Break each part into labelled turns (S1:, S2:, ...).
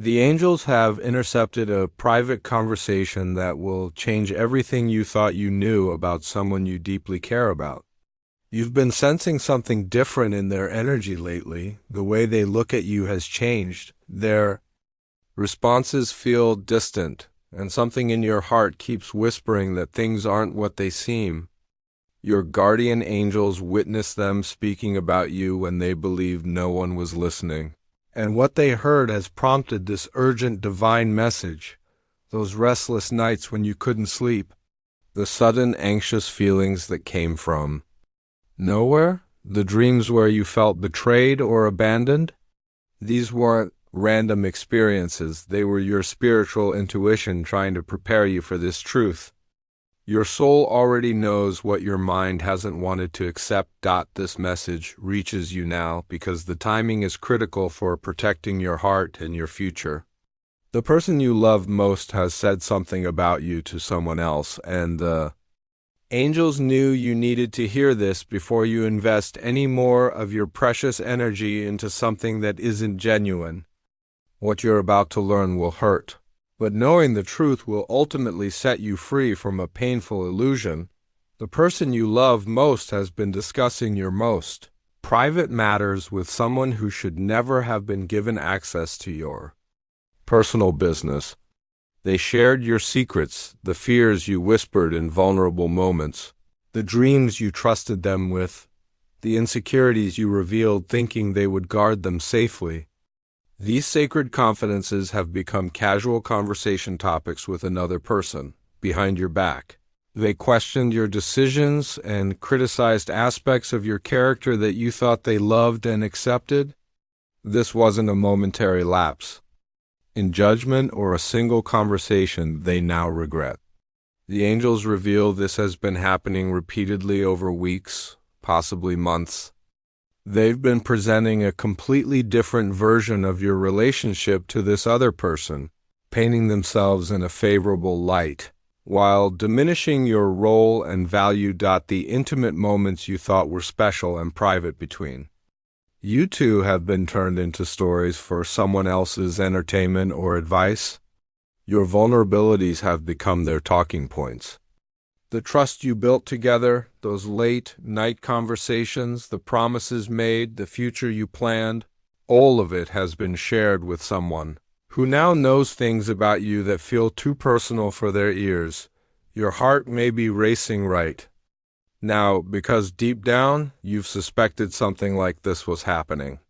S1: The angels have intercepted a private conversation that will change everything you thought you knew about someone you deeply care about. You've been sensing something different in their energy lately. The way they look at you has changed. Their responses feel distant, and something in your heart keeps whispering that things aren't what they seem. Your guardian angels witnessed them speaking about you when they believed no one was listening. And what they heard has prompted this urgent divine message. Those restless nights when you couldn't sleep. The sudden anxious feelings that came from nowhere. The dreams where you felt betrayed or abandoned. These weren't random experiences. They were your spiritual intuition trying to prepare you for this truth. Your soul already knows what your mind hasn't wanted to accept. This message reaches you now because the timing is critical for protecting your heart and your future. The person you love most has said something about you to someone else, and the angels knew you needed to hear this before you invest any more of your precious energy into something that isn't genuine. What you're about to learn will hurt. But knowing the truth will ultimately set you free from a painful illusion. The person you love most has been discussing your most private matters with someone who should never have been given access to your personal business. They shared your secrets, the fears you whispered in vulnerable moments, the dreams you trusted them with, the insecurities you revealed thinking they would guard them safely. These sacred confidences have become casual conversation topics with another person, behind your back. They questioned your decisions and criticized aspects of your character that you thought they loved and accepted. This wasn't a momentary lapse in judgment or a single conversation they now regret. The angels reveal this has been happening repeatedly over weeks, possibly months. They've been presenting a completely different version of your relationship to this other person, painting themselves in a favorable light, while diminishing your role and value. The intimate moments you thought were special and private between you two have been turned into stories for someone else's entertainment or advice. Your vulnerabilities have become their talking points. The trust you built together, those late night conversations, the promises made, the future you planned, all of it has been shared with someone who now knows things about you that feel too personal for their ears. Your heart may be racing right now because deep down you've suspected something like this was happening.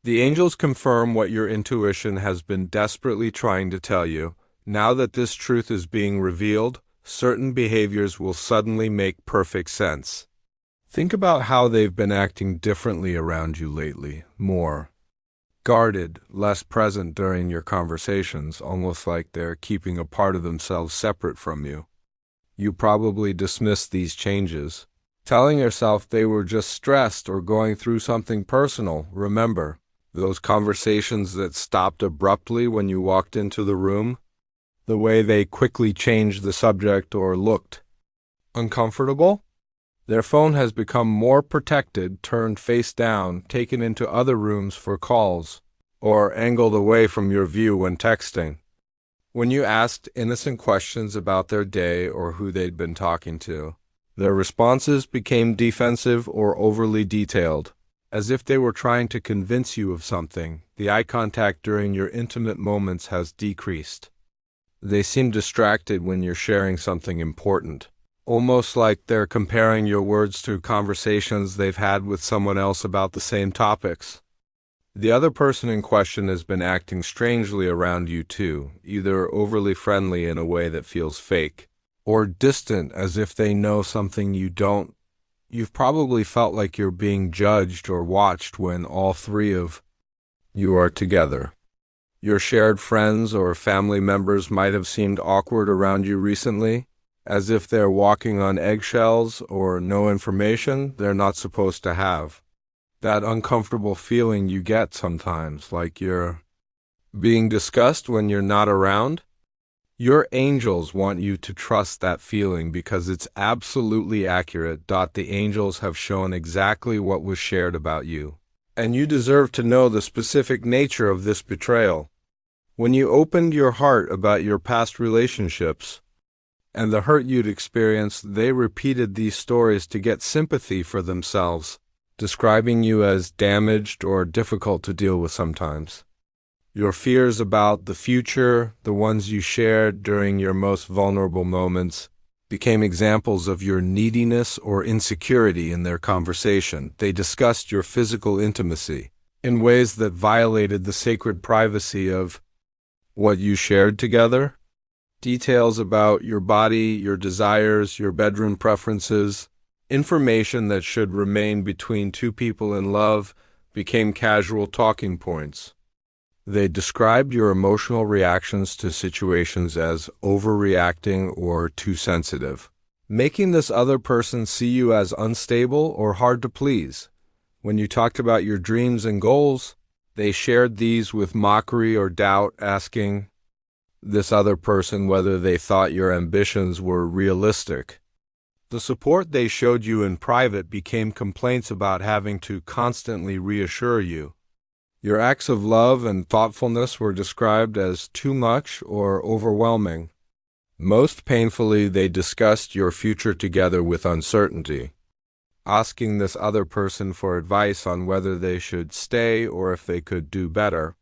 S1: The angels confirm what your intuition has been desperately trying to tell you. Now that this truth is being revealed, certain behaviors will suddenly make perfect sense. Think about how they've been acting differently around you lately, more guarded, less present during your conversations, almost like they're keeping a part of themselves separate from you. You probably dismissed these changes, telling yourself they were just stressed or going through something personal. Remember, those conversations that stopped abruptly when you walked into the room? The way they quickly changed the subject or looked uncomfortable? Their phone has become more protected, turned face down, taken into other rooms for calls, or angled away from your view when texting. When you asked innocent questions about their day or who they'd been talking to, their responses became defensive or overly detailed, as if they were trying to convince you of something. The eye contact during your intimate moments has decreased. They seem distracted when you're sharing something important, almost like they're comparing your words to conversations they've had with someone else about the same topics. The other person in question has been acting strangely around you too, either overly friendly in a way that feels fake, or distant as if they know something you don't. You've probably felt like you're being judged or watched when all three of you are together. Your shared friends or family members might have seemed awkward around you recently, as if they're walking on eggshells or know information they're not supposed to have. That uncomfortable feeling you get sometimes, like you're being discussed when you're not around. Your angels want you to trust that feeling because it's absolutely accurate. The angels have shown exactly what was shared about you. And you deserve to know the specific nature of this betrayal. When you opened your heart about your past relationships and the hurt you'd experienced, they repeated these stories to get sympathy for themselves, describing you as damaged or difficult to deal with sometimes. Your fears about the future, the ones you shared during your most vulnerable moments, became examples of your neediness or insecurity in their conversation. They discussed your physical intimacy in ways that violated the sacred privacy of what you shared together. Details about your body, your desires, your bedroom preferences, information that should remain between two people in love, became casual talking points. They described your emotional reactions to situations as overreacting or too sensitive, making this other person see you as unstable or hard to please. When you talked about your dreams and goals, they shared these with mockery or doubt, asking this other person whether they thought your ambitions were realistic. The support they showed you in private became complaints about having to constantly reassure you. Your acts of love and thoughtfulness were described as too much or overwhelming. Most painfully, they discussed your future together with uncertainty, asking this other person for advice on whether they should stay or if they could do better.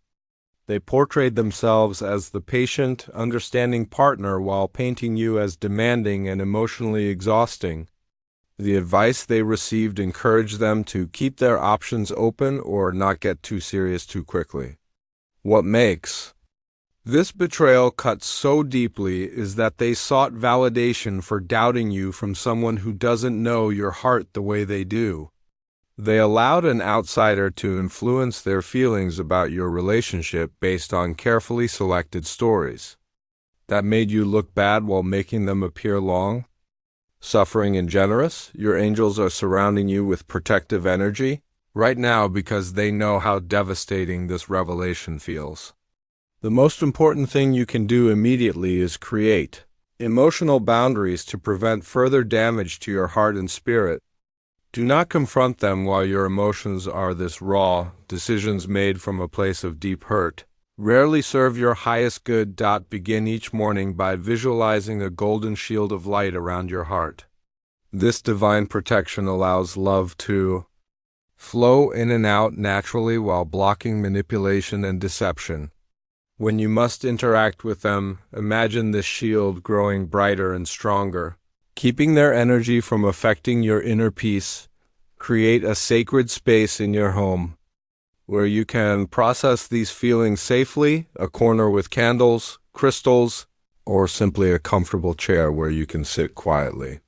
S1: They portrayed themselves as the patient, understanding partner while painting you as demanding and emotionally exhausting. The advice they received encouraged them to keep their options open or not get too serious too quickly. What makes this betrayal cut so deeply is that they sought validation for doubting you from someone who doesn't know your heart the way they do. They allowed an outsider to influence their feelings about your relationship based on carefully selected stories. That made you look bad while making them appear long, suffering, and generous. Your angels are surrounding you with protective energy right now because they know how devastating this revelation feels. The most important thing you can do immediately is create emotional boundaries to prevent further damage to your heart and spirit. Do not confront them while your emotions are this raw, decisions made from a place of deep hurt. Rarely serve your highest good. Begin each morning by visualizing a golden shield of light around your heart. This divine protection allows love to flow in and out naturally while blocking manipulation and deception. When you must interact with them, imagine this shield growing brighter and stronger, keeping their energy from affecting your inner peace. Create a sacred space in your home where you can process these feelings safely, a corner with candles, crystals, or simply a comfortable chair where you can sit quietly.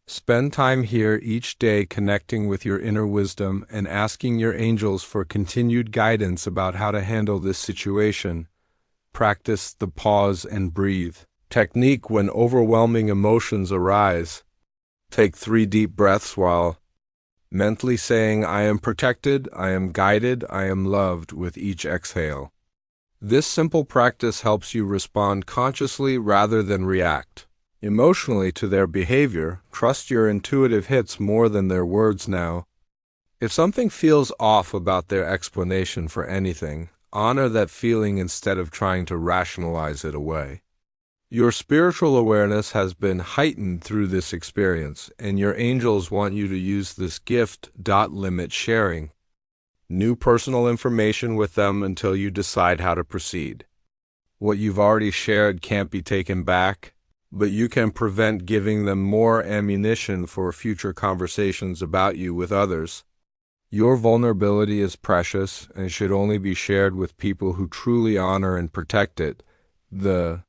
S1: Spend time here each day connecting with your inner wisdom and asking your angels for continued guidance about how to handle this situation. Practice the pause and breathe technique when overwhelming emotions arise. Take 3 deep breaths while mentally saying, I am protected, I am guided, I am loved with each exhale. This simple practice helps you respond consciously rather than react emotionally to their behavior. Trust your intuitive hits more than their words now. If something feels off about their explanation for anything, honor that feeling instead of trying to rationalize it away. Your spiritual awareness has been heightened through this experience, and your angels want you to use this gift. Limit sharing new personal information with them until you decide how to proceed. What you've already shared can't be taken back, but you can prevent giving them more ammunition for future conversations about you with others. Your vulnerability is precious and should only be shared with people who truly honor and protect it. The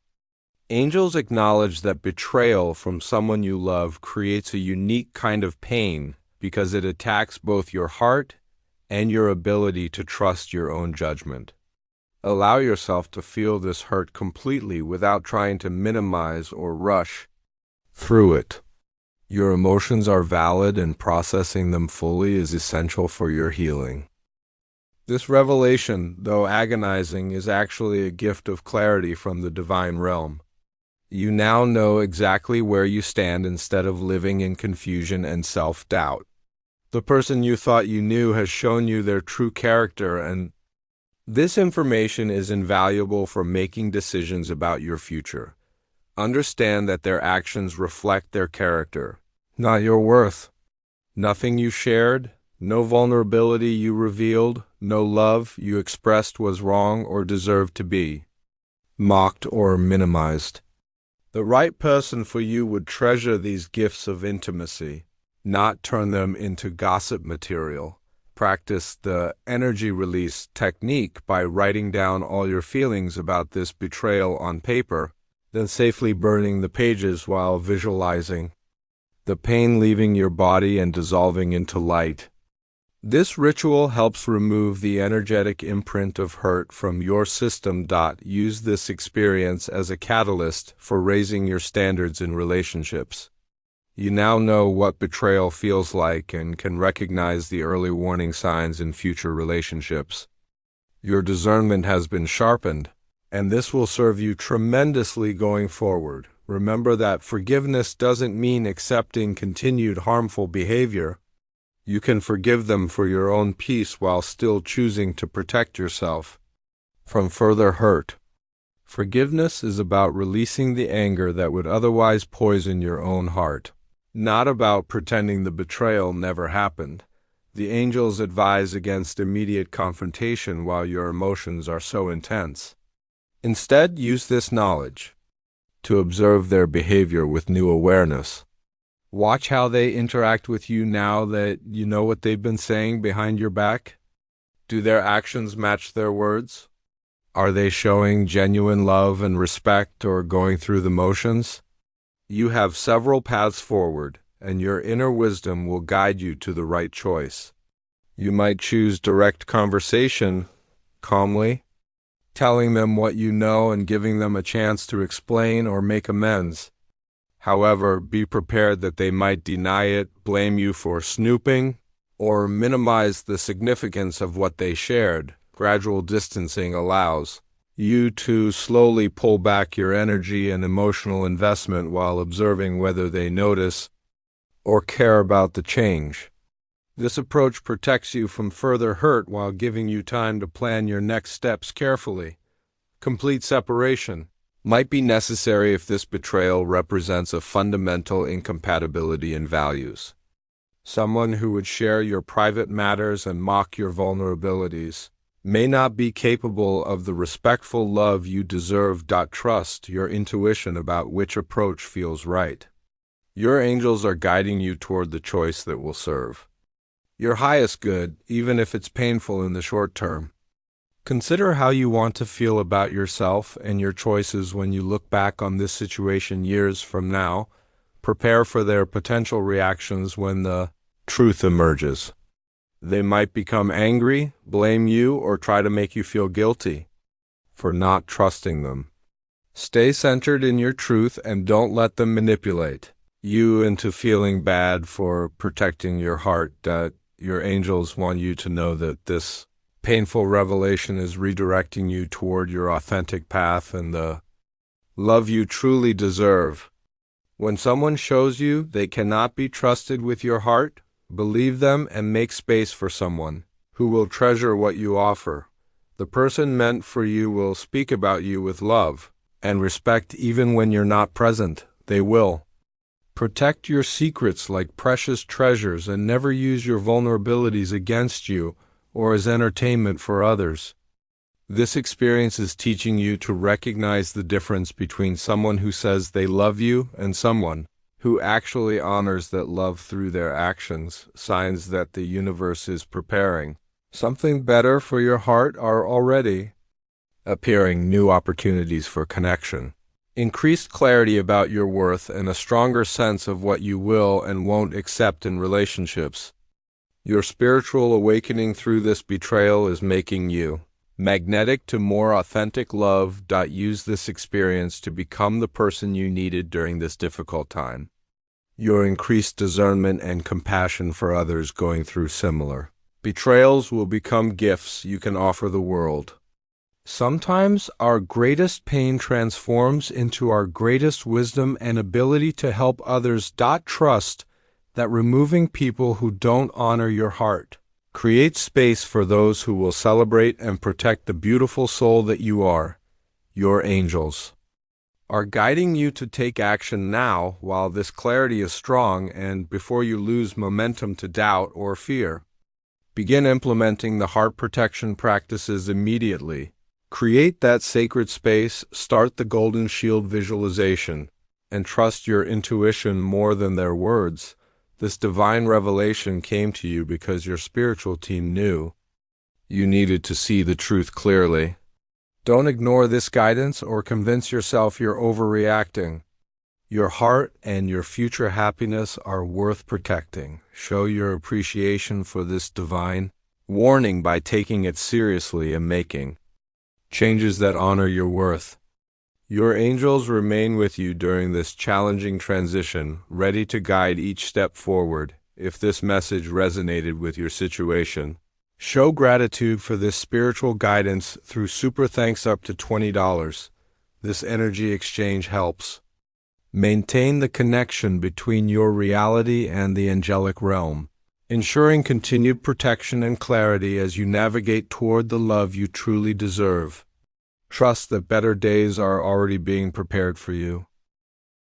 S1: angels acknowledge that betrayal from someone you love creates a unique kind of pain because it attacks both your heart and your ability to trust your own judgment. Allow yourself to feel this hurt completely without trying to minimize or rush through it. Your emotions are valid and processing them fully is essential for your healing. This revelation, though agonizing, is actually a gift of clarity from the divine realm. You now know exactly where you stand instead of living in confusion and self-doubt. The person you thought you knew has shown you their true character, and This information is invaluable for making decisions about your future. Understand that their actions reflect their character, not your worth. Nothing you shared, no vulnerability you revealed, no love you expressed was wrong or deserved to be mocked or minimized. The right person for you would treasure these gifts of intimacy, not turn them into gossip material. Practice the energy release technique by writing down all your feelings about this betrayal on paper, then safely burning the pages while visualizing the pain leaving your body and dissolving into light. This ritual helps remove the energetic imprint of hurt from your system. Use this experience as a catalyst for raising your standards in relationships. You now know what betrayal feels like and can recognize the early warning signs in future relationships. Your discernment has been sharpened, and this will serve you tremendously going forward. Remember that forgiveness doesn't mean accepting continued harmful behavior. You can forgive them for your own peace while still choosing to protect yourself from further hurt. Forgiveness is about releasing the anger that would otherwise poison your own heart, not about pretending the betrayal never happened. The angels advise against immediate confrontation while your emotions are so intense. Instead, use this knowledge to observe their behavior with new awareness. Watch how they interact with you now that you know what they've been saying behind your back. Do their actions match their words? Are they showing genuine love and respect or going through the motions? You have several paths forward, and your inner wisdom will guide you to the right choice. You might choose direct conversation, calmly, telling them what you know and giving them a chance to explain or make amends. However, be prepared that they might deny it, blame you for snooping, or minimize the significance of what they shared. Gradual distancing allows you to slowly pull back your energy and emotional investment while observing whether they notice or care about the change. This approach protects you from further hurt while giving you time to plan your next steps carefully. Complete separation might be necessary if this betrayal represents a fundamental incompatibility in values. Someone who would share your private matters and mock your vulnerabilities may not be capable of the respectful love you deserve. Trust your intuition about which approach feels right. Your angels are guiding you toward the choice that will serve your highest good, even if it's painful in the short term. Consider how you want to feel about yourself and your choices when you look back on this situation years from now. Prepare for their potential reactions when the truth emerges. They might become angry, blame you, or try to make you feel guilty for not trusting them. Stay centered in your truth and don't let them manipulate you into feeling bad for protecting your heart. Your angels want you to know that this painful revelation is redirecting you toward your authentic path and the love you truly deserve. When someone shows you they cannot be trusted with your heart, believe them and make space for someone who will treasure what you offer. The person meant for you will speak about you with love and respect even when you're not present. They will. Protect your secrets like precious treasures and never use your vulnerabilities against you or as entertainment for others. This experience is teaching you to recognize the difference between someone who says they love you and someone who actually honors that love through their actions. Signs that the universe is preparing something better for your heart are already appearing. New opportunities for connection, increased clarity about your worth, and a stronger sense of what you will and won't accept in relationships. Your spiritual awakening through this betrayal is making you magnetic to more authentic love. Use this experience to become the person you needed during this difficult time. Your increased discernment and compassion for others going through similar betrayals will become gifts you can offer the world. Sometimes our greatest pain transforms into our greatest wisdom and ability to help others. Trust that removing people who don't honor your heart Create space for those who will celebrate and protect the beautiful soul that you are. Your angels are guiding you to take action now while this clarity is strong and before you lose momentum to doubt or fear. Begin implementing the heart protection practices immediately. Create that sacred space, start the golden shield visualization, and trust your intuition more than their words. This divine revelation came to you because your spiritual team knew you needed to see the truth clearly. Don't ignore this guidance or convince yourself you're overreacting. Your heart and your future happiness are worth protecting. Show your appreciation for this divine warning by taking it seriously and making changes that honor your worth. Your angels remain with you during this challenging transition, ready to guide each step forward. If this message resonated with your situation, show gratitude for this spiritual guidance through super thanks up to $20. This energy exchange helps maintain the connection between your reality and the angelic realm, ensuring continued protection and clarity as you navigate toward the love you truly deserve. Trust that better days are already being prepared for you.